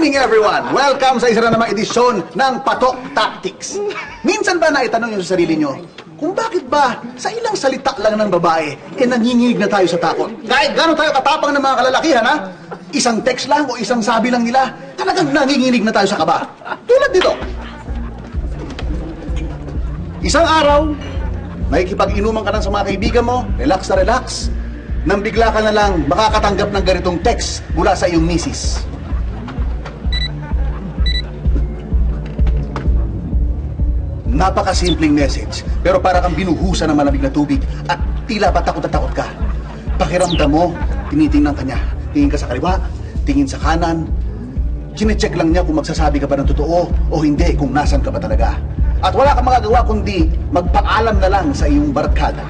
evening, everyone! Welcome sa isa na namang edisyon ng Patok Tactics. Minsan ba naitanong nyo sa sarili nyo, kung bakit ba sa ilang salita lang ng babae, nanginginig na tayo sa takot? Kahit gano'n tayo katapang ng mga kalalakihan, ha? Isang text lang o isang sabi lang nila, talagang nanginginig na tayo sa kaba. Tulad dito. Isang araw, nakikipag-inuman ka lang sa mga kaibigan mo, relax na relax, nang bigla ka na lang makakatanggap ng ganitong text mula sa iyong misis. Napakasimpleng message, pero para kang binuhusan ng malamig na tubig at tila ba takot na takot ka. Pakiramdam mo, tinitingnan ka niya. Tingin ka sa kaliwa, tingin sa kanan. Chine-check lang niya kung magsasabi ka ba ng totoo o hindi, kung nasan ka ba talaga. At wala kang magagawa kundi magpaalam na lang sa iyong barkada.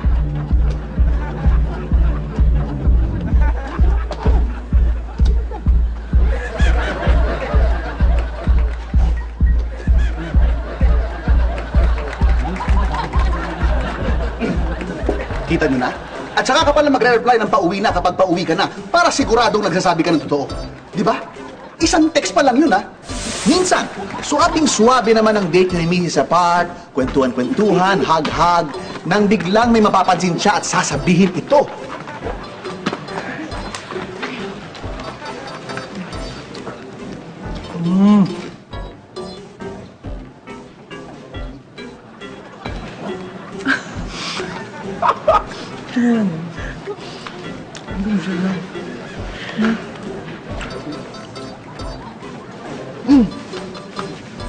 Kita nyo na? At saka ka pala magre-reply ng pauwi na kapag pauwi ka na para siguradong nagsasabi ka ng totoo. Di ba? Isang text pa lang yun, ha? Minsan, suwabing-suwabe naman ang date ni Mrs. sa park, kwentuhan-kwentuhan, hug-hug, nang biglang may mapapansin siya at sasabihin ito.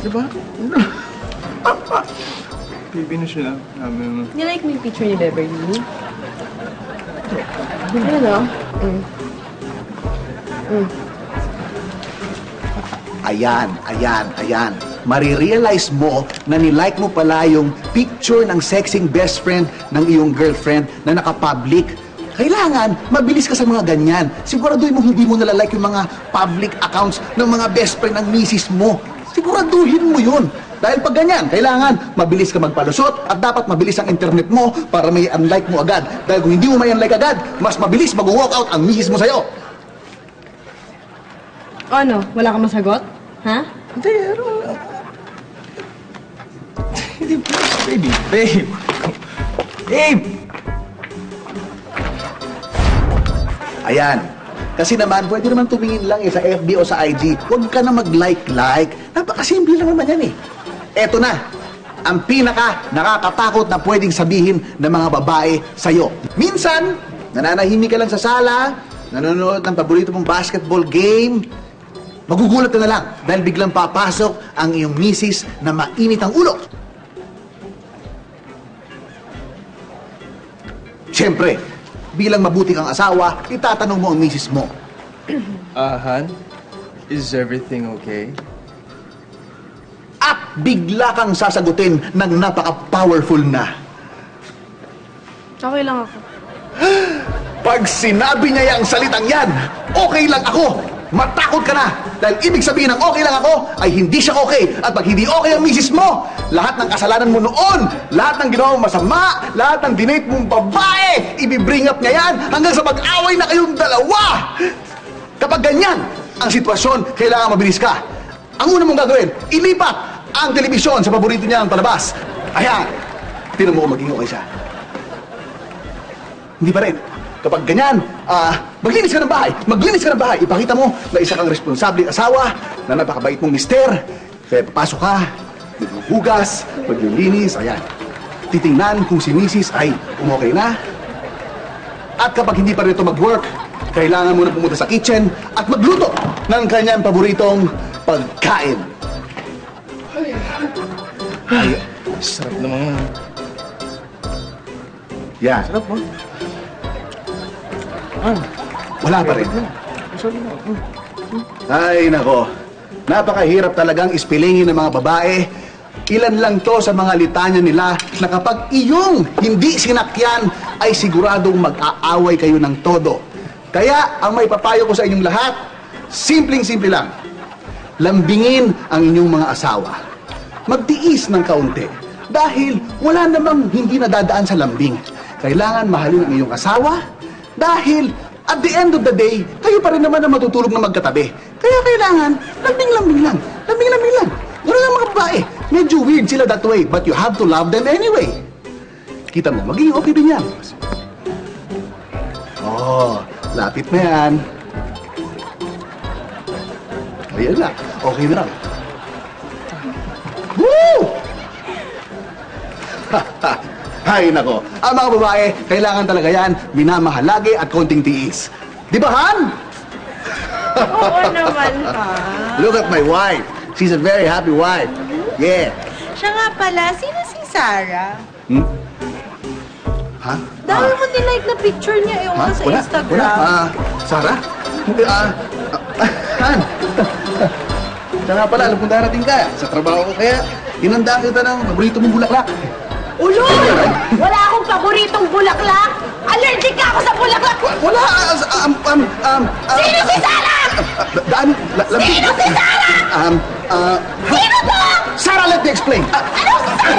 Diba? Baby na siya. You like my picture ni Beverly? Ano no? Ayan. Marirealize mo na nilike mo pala yung picture ng sexing best friend ng iyong girlfriend na naka-public. Kailangan, mabilis ka sa mga ganyan. Siguraduhin mo hindi mo nalalike yung mga public accounts ng mga best friend ng misis mo. Siguraduhin mo yun. Dahil pag ganyan, kailangan mabilis ka magpalusot at dapat mabilis ang internet mo para may unlike mo agad. Dahil kung hindi mo may unlike agad, mas mabilis mag-walk out ang misis mo sa'yo. Ano? Wala kang masagot? Ha? Hindi, Hindi, baby. Babe! Ayan. Kasi naman, pwede naman tumingin lang sa FB o sa IG. Huwag ka na mag-like. Napakasimple lang naman yan eh. Eto na, ang pinaka-nakakatakot na pwedeng sabihin ng mga babae sa'yo. Minsan, nananahimik ka lang sa sala, nanonood ng paborito mong basketball game, magugulat ka na lang dahil biglang papasok ang iyong misis na mainit ang ulo. Siyempre, bilang mabuti kang asawa, itatanong mo ang misis mo. Han, is everything okay? At bigla kang sasagutin ng napaka-powerful na. Okay lang ako. Pag sinabi niya yung salitang yan, okay lang ako. Matakot ka na. Dahil ibig sabihin ng okay lang ako ay hindi siya okay. At pag hindi okay ang misis mo, lahat ng kasalanan mo noon, lahat ng ginawa mong masama, lahat ng dinate mong babae, ibibring up niya yan hanggang sa mag-away na kayong dalawa. Kapag ganyan ang sitwasyon, kailangan mabilis ka. Ang una mong gagawin, ilipat ang telebisyon sa paborito niya ng palabas. Ayan, tinan mo kung maging okay siya. Hindi pa rin. Kapag ganyan, maglinis ka ng bahay. Ipakita mo na isa kang responsabling asawa, na napakabait mong mister. Kaya papasok ka, maghuhugas, maglilinis, ayan. Titingnan kung si misis ay umokay na. At kapag hindi pa rin ito mag-work, kailangan mo na pumunta sa kitchen at magluto ng kanyang paboritong pagkain. Ay, sarap naman. Yan. Sarap mo. Wala pa rin. Ay, nako. Napakahirap talagang ispilingin ng mga babae. Ilan lang to sa mga litanya nila na kapag iyong hindi sinakyan ay siguradong mag-aaway kayo ng todo. Kaya, ang may papayo ko sa inyong lahat, simpleng-simple lang. Lambingin ang inyong mga asawa. Magtiis ng kaunti. Dahil wala namang hindi nadadaan sa lambing. Kailangan mahalin ang iyong asawa. Dahil, at the end of the day, kayo pa rin naman ang matutulog na magkatabi. Kaya kailangan, lambing-lambing lang. Lambing-lambing lang. Gano'n ang mga babae. Medyo weird sila that way, but you have to love them anyway. Kita mo, magiging okay din yan. Oh, lapit na yan. Ayan na, okay na lang. Woo! Hay nako, ang mga babae, kailangan talaga yan, minamahal lagi at konting tiis. Di ba, Han? Oo naman, ha? Look at my wife. She's a very happy wife. Yeah. Siya nga pala, sino si Sarah? Hmm? Ha? Dahil mo nilike na picture niya Ha? sa Wala? Instagram. Wala? Sarah? Han? Siya nga pala, alam kong darating ka. Sa trabaho ko kaya, inandaan kita ng paborito mong bulaklak. Ulol! Wala akong paboritong bulaklak! Allergic ako sa bulaklak! Wala! Sino si Sarah? Sino si Sarah? Sino to? Sarah, let me explain. Ano si Sarah?